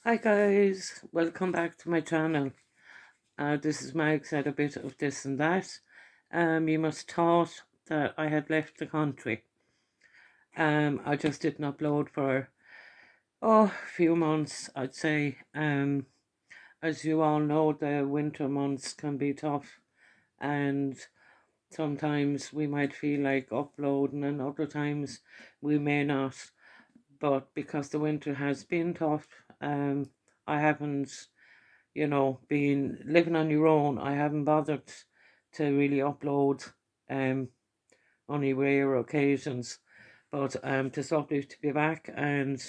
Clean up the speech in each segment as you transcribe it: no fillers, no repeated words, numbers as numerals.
Hi guys, welcome back to my channel. This is Meg, said a bit of this and that. You must thought that I had left the country. I just didn't upload for a few months, I'd say. As you all know, the winter months can be tough, and sometimes we might feel like uploading, and other times we may not. But because the winter has been tough, I haven't being living on your own, I haven't bothered to really upload, um, only rare occasions. But it's lovely to be back and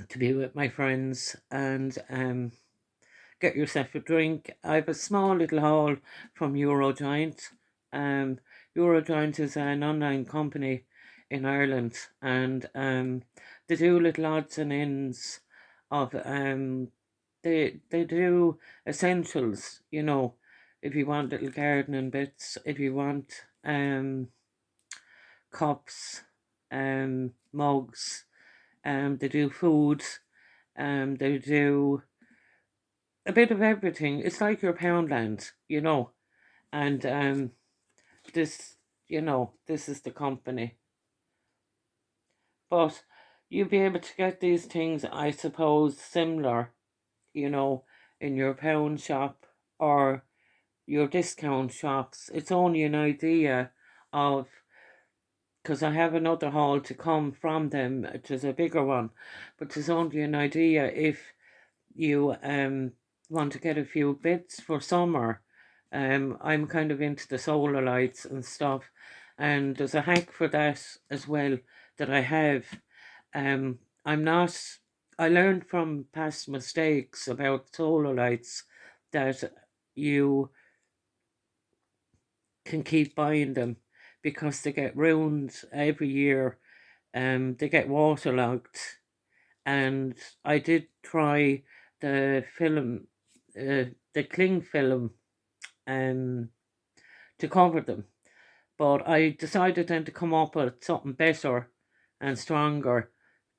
to be with my friends and get yourself a drink. I have a small little haul from Eurogiant. Um, Eurogiant is an online company in Ireland, and they do little odds and ends of they do essentials. If you want little gardening bits, if you want cups, mugs, they do food, they do a bit of everything. It's like your Poundland. And this, this is the company. But you'll be able to get these things, I suppose, similar, you know, in your pound shop or your discount shops. It's only an idea of, because I have another haul to come from them, which is a bigger one, but it's only an idea if you want to get a few bits for summer. I'm kind of into the solar lights and stuff, and there's a hack for that as well that I have. I'm not. I learned from past mistakes about solar lights that you can keep buying them because they get ruined every year. They get waterlogged, and I did try the film, the cling film, um, to cover them, but I decided then to come up with something better and stronger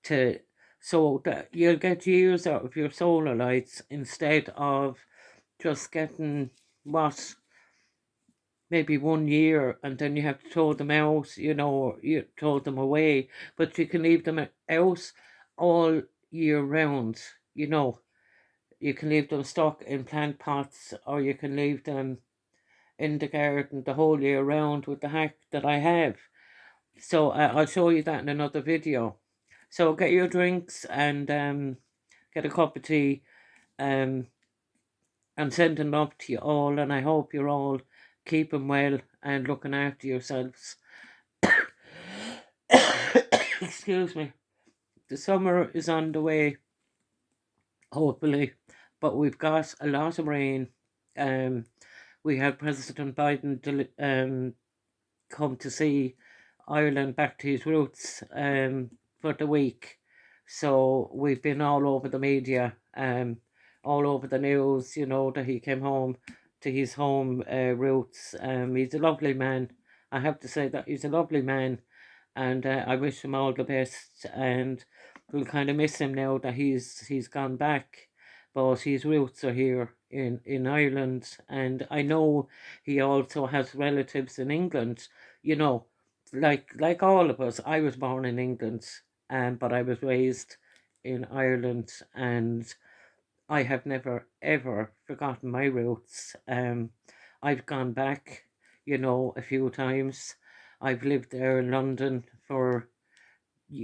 to so that you'll get years out of your solar lights instead of just getting what maybe 1 year and then you have to throw them out, or you throw them away, but you can leave them out all year round, you know. You can leave them stuck in plant pots or you can leave them in the garden the whole year round with the hack that I have. So I'll show you that in another video. So get your drinks and get a cup of tea. Um, I'm sending love to you all, and I hope you're all keeping well and looking after yourselves. Excuse me. The summer is on the way, hopefully, but we've got a lot of rain. Um, we had President Biden come to see Ireland back to his roots for the week. So we've been all over the media, all over the news, that he came home to his home roots. He's a lovely man. I have to say that he's a lovely man, and I wish him all the best. And we'll kind of miss him now that he's gone back, but his roots are here in Ireland, and I know he also has relatives in England. You know, like all of us. I was born in England, but I was raised in Ireland, and I have never ever forgotten my roots. I've gone back, a few times. I've lived there in London for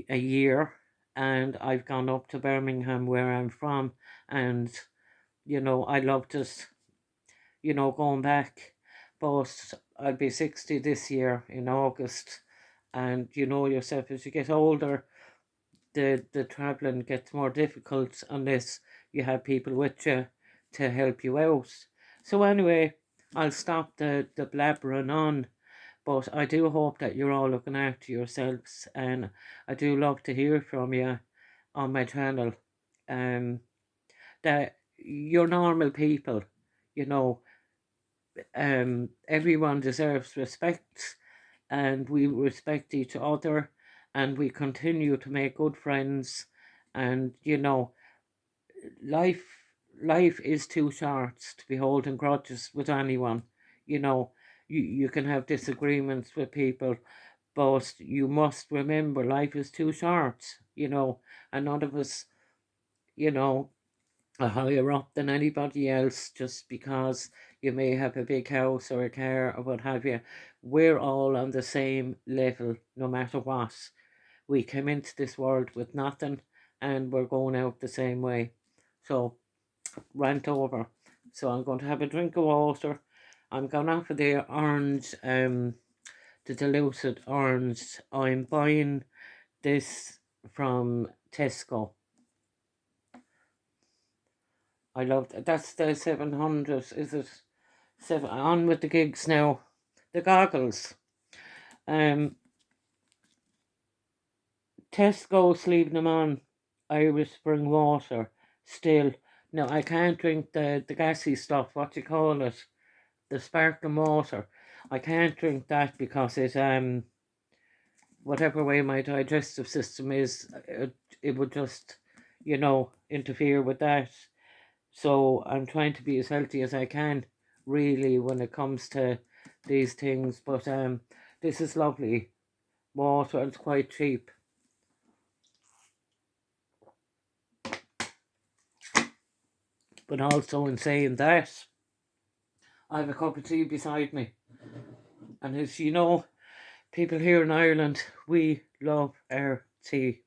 a year, and I've gone up to Birmingham where I'm from, and I loved it, going back. But I'll be 60 this year in August, and you know yourself, as you get older, the travelling gets more difficult unless you have people with you to help you out. So anyway, I'll stop the blabbering on, but I do hope that you're all looking after yourselves, and I do love to hear from you on my channel. Um, that you're normal people, you know. Everyone deserves respect, and we respect each other, and we continue to make good friends, and life life is too short to be holding grudges with anyone. You know, you can have disagreements with people, but you must remember life is too short, and none of us, you know, are higher up than anybody else just because you may have a big house or a car or what have you. We're all on the same level no matter what. We came into this world with nothing and we're going out the same way. So, rant over. So, I'm going to have a drink of water. I'm going out for the orange, the diluted orange. I'm buying this from Tesco. I love that's the 700, is it? Seven on with the gigs now. The goggles. Um Tesco's leaving them on. Irish spring water. Still. No, I can't drink the gassy stuff, what do you call it? The sparkling water. I can't drink that because it whatever way my digestive system is, it would just, interfere with that. So I'm trying to be as healthy as I can, really, when it comes to these things. But this is lovely water. It's quite cheap. But also in saying that, I have a cup of tea beside me, and as you know, people here in Ireland, we love our tea.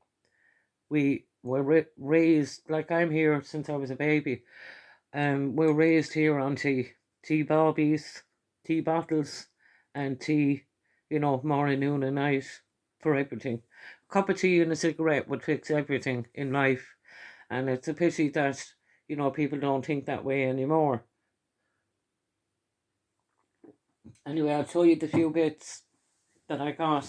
We were raised, like I'm here since I was a baby. We're raised here on tea bobbies, tea bottles, and tea, morning, noon, and night for everything. A cup of tea and a cigarette would fix everything in life, and it's a pity that people don't think that way anymore. Anyway, I'll show you the few bits that I got.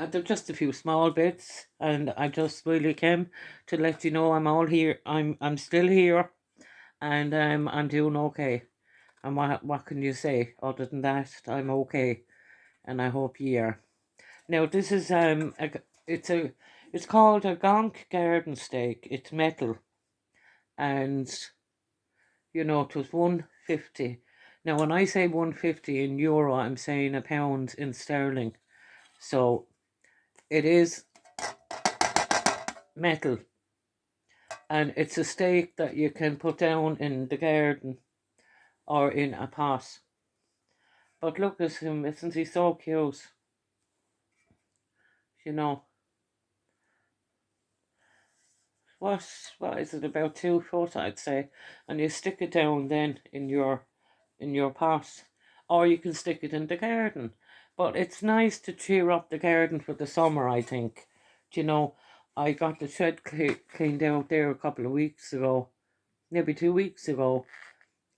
They're just a few small bits, and I just really came to let you know I'm all here. I'm still here, and I'm doing okay. And what can you say other than that? I'm okay, and I hope you are. Now this is it's called a gonk garden stake. It's metal, and it was 150. Now when I say 150 in euro, I'm saying a pound in sterling. So it is metal, and it's a stake that you can put down in the garden or in a pot. But look at him, isn't he so cute? You know, what is it, about 2 foot, I'd say, and you stick it down then in your pot, or you can stick it in the garden. But it's nice to cheer up the garden for the summer, I think. Do you know, I got the shed cleaned out there a couple of weeks ago, maybe 2 weeks ago,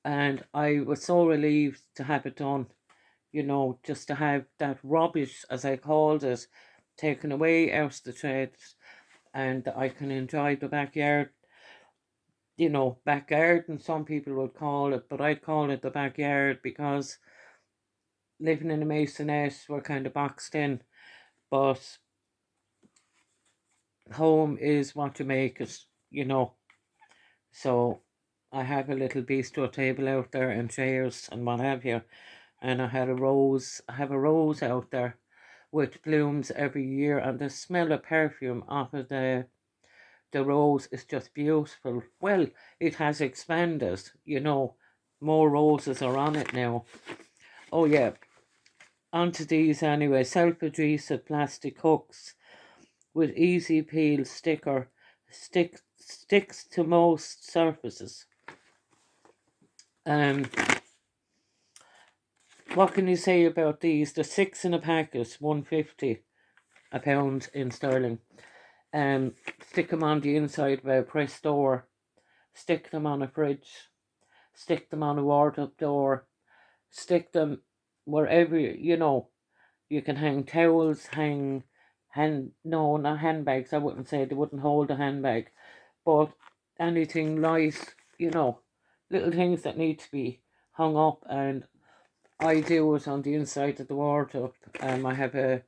and I was so relieved to have it done. Just to have that rubbish, as I called it, taken away out of the shed, and I can enjoy the backyard. Back garden, some people would call it, but I'd call it the backyard because living in a masonette, we're kind of boxed in. But home is what you make it. So I have a little bistro table out there and chairs and what have you. And I have a rose out there which blooms every year, and the smell of perfume off of the rose is just beautiful. Well, it has expanded. More roses are on it now. Oh yeah, onto these anyway. Self-adhesive plastic hooks with easy peel sticker. Sticks to most surfaces. Um, what can you say about these? They're 6 in a packet, 150 a pound in sterling. Stick them on the inside of a press door. Stick them on a fridge. Stick them on a wardrobe door. Stick them wherever you can hang towels, no, not handbags. I wouldn't say they wouldn't hold a handbag, but anything light, little things that need to be hung up, and I do it on the inside of the wardrobe. I have a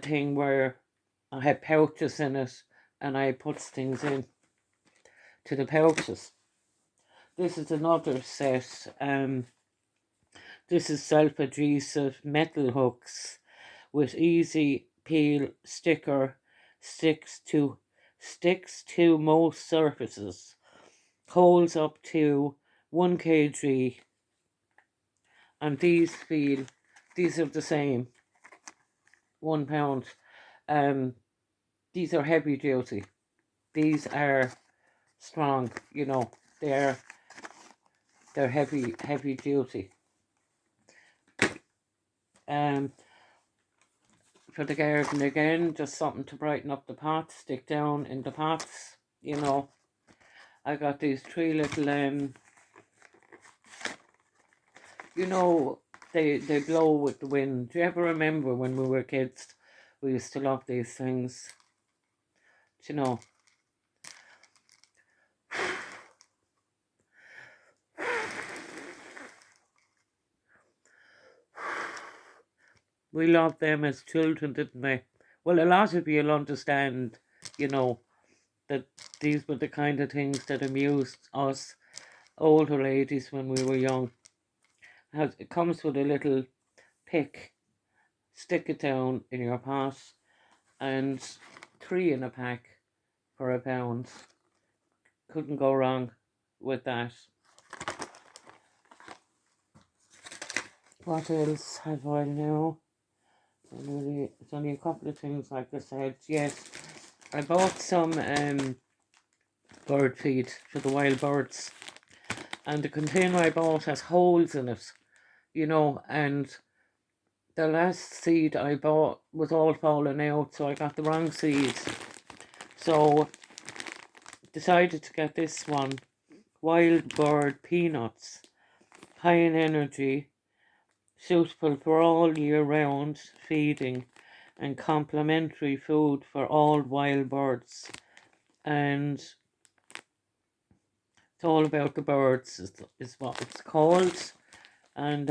thing where I have pouches in it, and I put things in. to the pouches. This is another set. This is self-adhesive metal hooks with easy peel sticker, sticks to most surfaces, holds up to 1 kg, and these are the same, £1. These are heavy duty. These are strong, they're heavy duty. For the garden again, just something to brighten up the pots, stick down in the pots, I got these 3 little, they blow with the wind. Do you ever remember when we were kids, we used to love these things? We loved them as children, didn't we? Well, a lot of you'll understand, that these were the kind of things that amused us older ladies when we were young. It comes with a little pick, stick it down in your pot, and 3 in a pack for £1. Couldn't go wrong with that. What else have I now? It's only a couple of things, like I said. Yes, I bought some bird feed for the wild birds, and the container I bought has holes in it, and the last seed I bought was all falling out, so I got the wrong seed. So decided to get this one, wild bird peanuts, high in energy, suitable for all year round feeding, and complementary food for all wild birds. And it's all about the birds is what it's called. And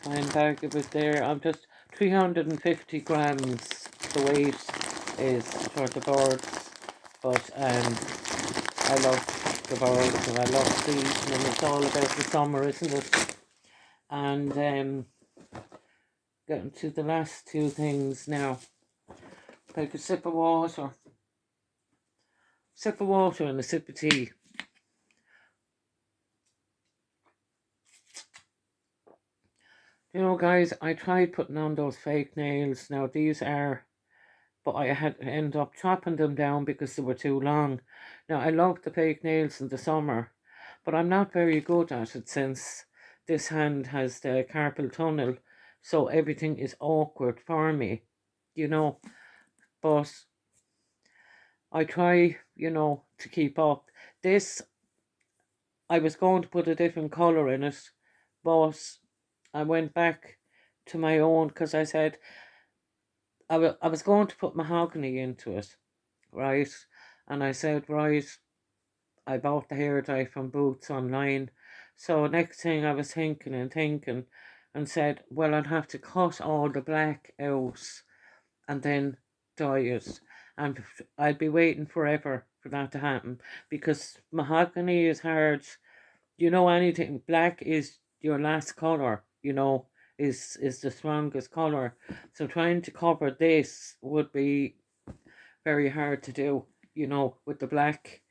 fine bag of it there. I'm just 350 grams the weight is for the birds, but I love the birds and I love feeding them. It's all about the summer, isn't it? And getting to the last 2 things now. Take a sip of water and a sip of tea. Guys, I tried putting on those fake nails. Now these are, but I had to end up chopping them down because they were too long. Now I love the fake nails in the summer, but I'm not very good at it since this hand has the carpal tunnel, so everything is awkward for me, but I try, to keep up. This, I was going to put a different colour in it, but I went back to my own because I said I was going to put mahogany into it, right? And I said, right, I bought the hair dye from Boots online. So next thing I was thinking and said, well, I'd have to cut all the black out and then dye it. And I'd be waiting forever for that to happen because mahogany is hard. Anything black is your last colour, is the strongest colour. So trying to cover this would be very hard to do, with the black.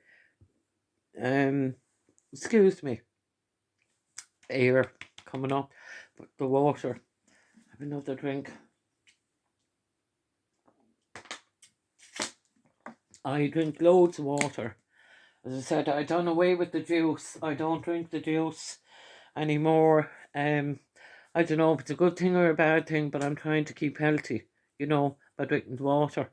Excuse me. Air coming up, but the water. Have another drink. I drink loads of water. As I said, I done away with the juice. I don't drink the juice anymore. I don't know if it's a good thing or a bad thing, but I'm trying to keep healthy, by drinking water.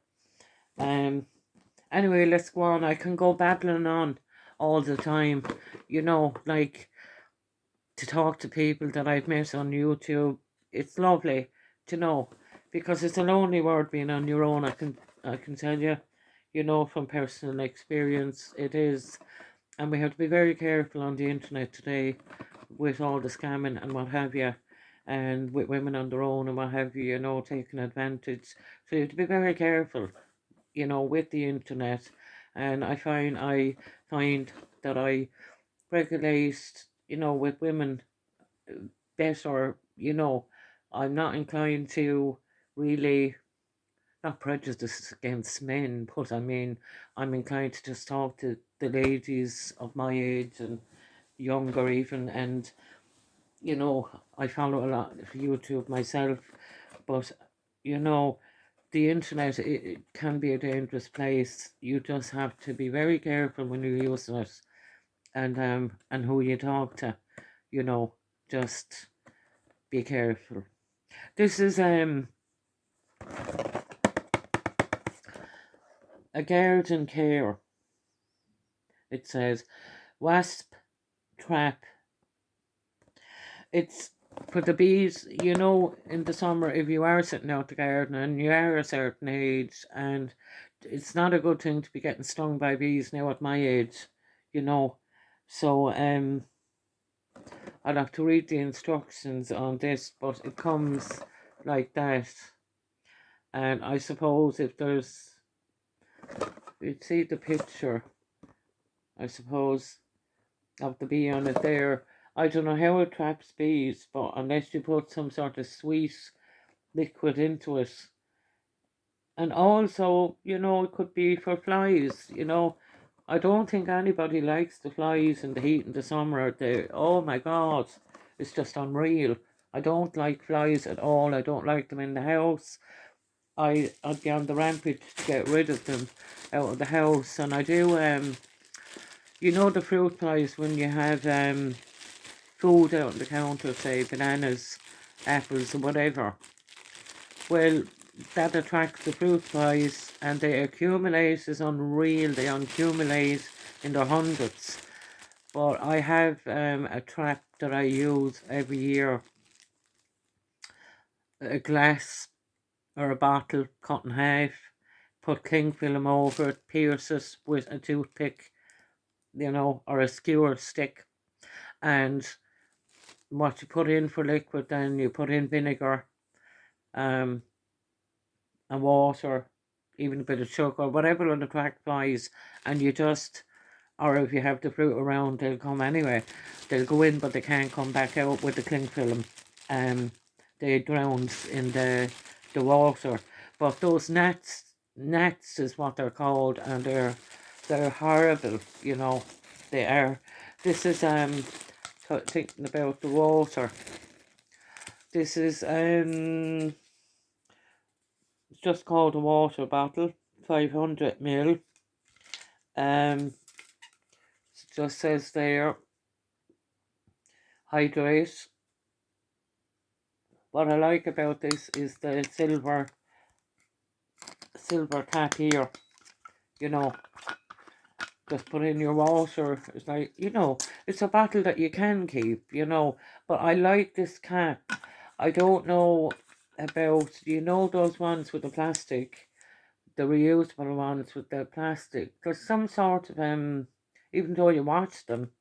Anyway, let's go on. I can go babbling on all the time, like to talk to people that I've met on YouTube. It's lovely because it's a lonely world being on your own. I can tell you, from personal experience, it is. And we have to be very careful on the internet today with all the scamming and what have you, and with women on their own and what have you, taking advantage. So you have to be very careful, with the internet. And I find that I regulate, with women better. I'm not inclined to really, not prejudice against men, but I mean, I'm inclined to just talk to the ladies of my age and younger even, and I follow a lot of YouTube myself, but you know, the internet, it can be a dangerous place. You just have to be very careful when you're using it, and who you talk to. You know, just be careful. This is a garden care. It says wasp trap. It's for the bees. In the summer, if you are sitting out the garden and you are a certain age, and it's not a good thing to be getting stung by bees now at my age, you know. So I'll have to read the instructions on this, but it comes like that. And I suppose if you'd see the picture, I suppose, of the bee on it there. I don't know how it traps bees, but unless you put some sort of sweet liquid into it. And also, it could be for flies. I don't think anybody likes the flies in the heat in the summer. Oh my God, it's just unreal. I don't like flies at all. I don't like them in the house. I'd be on the rampage to get rid of them out of the house. And I do, the fruit flies when you have food out on the counter, say bananas, apples, or whatever. Well, that attracts the fruit flies, and they accumulate is unreal. They accumulate in the hundreds. But I have a trap that I use every year. A glass or a bottle cut in half, put cling film over it, pierce it with a toothpick, or a skewer stick, and what you put in for liquid, then you put in vinegar, and water, even a bit of sugar, whatever will attract flies, and you just, or if you have the fruit around, they'll come anyway. They'll go in, but they can't come back out with the cling film. They drown in the water. But those gnats is what they're called, and they're horrible. They are. This is thinking about the water. This is it's just called a water bottle, 500 ml. It just says there, hydrate. What I like about this is the silver cap here. Just put in your water. It's like, it's a bottle that you can keep, but I like this cap. I don't know about, those ones with the plastic, the reusable ones with the plastic. There's some sort of, even though you watch them,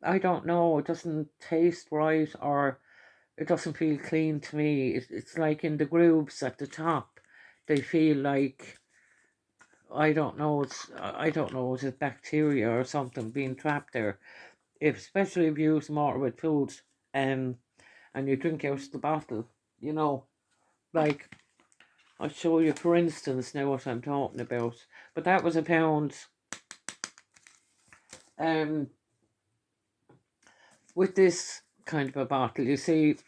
I don't know, it doesn't taste right, or it doesn't feel clean to me. It's like in the grooves at the top, they feel like, I don't know, it's a bacteria or something being trapped there. Especially if you use water with food, and you drink out of the bottle, like, I'll show you for instance now what I'm talking about. But that was £1. With this kind of a bottle, you see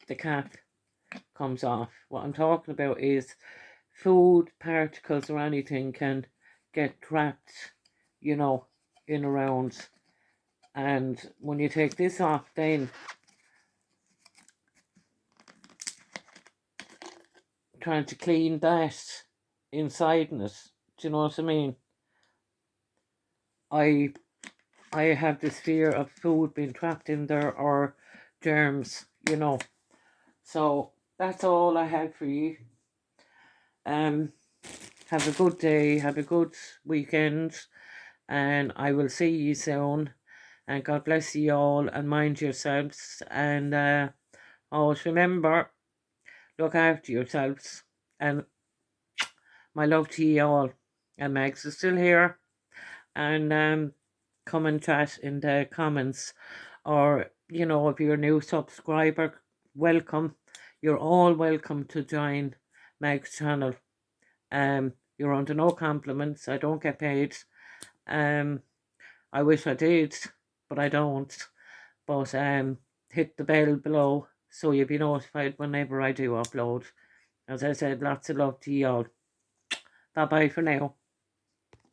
the cap comes off. What I'm talking about is food particles or anything can get trapped, in around. And when you take this off, then trying to clean that inside in it. Do you know what I mean? I have this fear of food being trapped in there, or germs, So that's all I have for you. Have a good day, have a good weekend, and I will see you soon. And God bless you all, and mind yourselves. And always remember, look after yourselves, and my love to you all. And Megs is still here, and come and chat in the comments, or if you're a new subscriber, welcome. You're all welcome to join Meg's channel. You're under no compliments. I don't get paid. I wish I did, but I don't. But hit the bell below so you'll be notified whenever I do upload. As I said, lots of love to you all. Bye bye for now.